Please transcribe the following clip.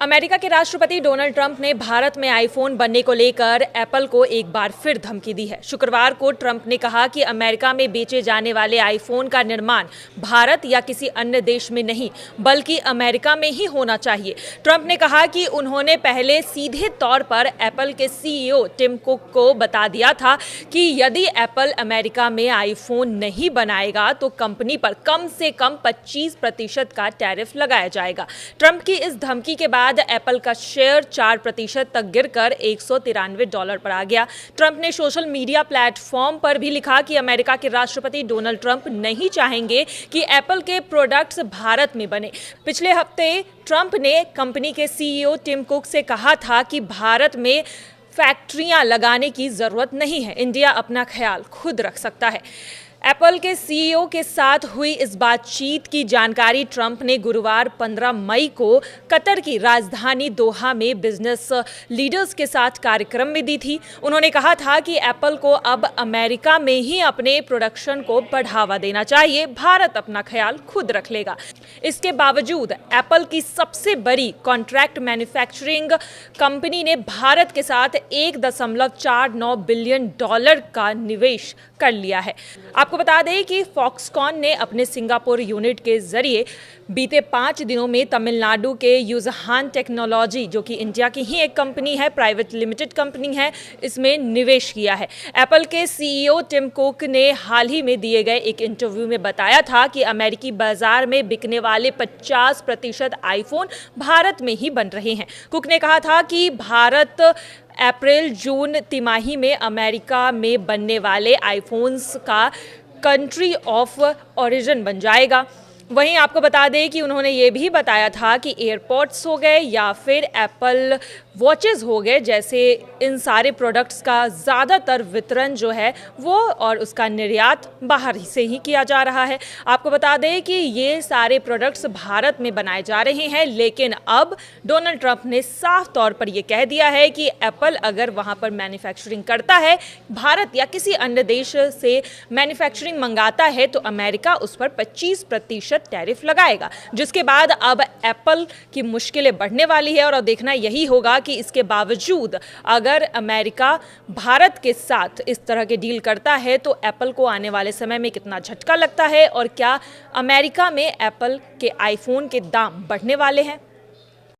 America के राष्ट्रपति Donald Trump ने भारत में आईफोन बनने को लेकर एप्पल को एक बार फिर धमकी दी है। शुक्रवार को ट्रंप ने कहा कि अमेरिका में बेचे जाने वाले आईफोन का निर्माण भारत या किसी अन्य देश में नहीं बल्कि अमेरिका में ही होना चाहिए। ट्रंप ने कहा कि उन्होंने पहले सीधे तौर पर एप्पल के सीईओ टिम कुक को बता दिया था कि यदि एप्पल अमेरिका में आईफोन नहीं बनाएगा तो कंपनी पर कम से कम 25% का टैरिफ लगाया जाएगा। ट्रंप की इस धमकी के बाद एप्पल का शेयर 4% तक गिरकर $193 पर आ गया। ट्रंप ने सोशल मीडिया प्लेटफॉर्म पर भी लिखा कि अमेरिका के राष्ट्रपति डोनाल्ड ट्रंप नहीं चाहेंगे कि एप्पल के प्रोडक्ट्स भारत में बने। पिछले हफ्ते ट्रंप ने कंपनी के सीईओ टिम कुक से कहा था कि भारत में फैक्ट्रियां लगाने की जरूरत नहीं है, इंडिया अपना ख्याल खुद रख सकता है। एप्पल के सीईओ के साथ हुई इस बातचीत की जानकारी ट्रंप ने गुरुवार 15 मई को कतर की राजधानी दोहा में बिजनेस लीडर्स के साथ कार्यक्रम में दी थी। उन्होंने कहा था कि एप्पल को अब अमेरिका में ही अपने प्रोडक्शन को बढ़ावा देना चाहिए, भारत अपना ख्याल खुद रख लेगा। इसके बावजूद एप्पल की सबसे बड़ी कॉन्ट्रैक्ट मैन्युफैक्चरिंग कंपनी ने भारत के साथ $1.49 बिलियन का निवेश कर लिया है। आपको बता दें कि फॉक्सकॉन ने अपने सिंगापुर यूनिट के जरिए बीते 5 दिनों में तमिलनाडु के युजहान टेक्नोलॉजी, जो कि इंडिया की ही एक कंपनी है, प्राइवेट लिमिटेड कंपनी है, इसमें निवेश किया है। एप्पल के सीईओ टिम कुक ने हाल ही में दिए गए एक इंटरव्यू में बताया था कि अमेरिकी बाजार में बिकने वाले 50% आईफोन भारत में ही बन रहे हैं। कुक ने कहा था कि भारत अप्रैल-जून तिमाही में अमेरिका में बनने वाले आईफोन्स का कंट्री ऑफ ओरिजिन बन जाएगा। वहीं आपको बता दें कि उन्होंने ये भी बताया था कि एयरपॉड्स हो गए या फिर एप्पल वॉचेस हो गए, जैसे इन सारे प्रोडक्ट्स का ज़्यादातर वितरण जो है वो और उसका निर्यात बाहर से ही किया जा रहा है। आपको बता दें कि ये सारे प्रोडक्ट्स भारत में बनाए जा रहे हैं, लेकिन अब डोनाल्ड ट्रंप ने साफ तौर पर यह कह दिया है कि एप्पल अगर वहाँ पर मैन्युफैक्चरिंग करता है, भारत या किसी अन्य देश से मैन्युफैक्चरिंग मंगाता है, तो अमेरिका उस पर 25% टैरिफ लगाएगा, जिसके बाद अब एप्पल की मुश्किलें बढ़ने वाली है। और अब देखना यही होगा कि इसके बावजूद अगर अमेरिका भारत के साथ इस तरह के डील करता है तो एप्पल को आने वाले समय में कितना झटका लगता है और क्या अमेरिका में एप्पल के आईफोन के दाम बढ़ने वाले हैं।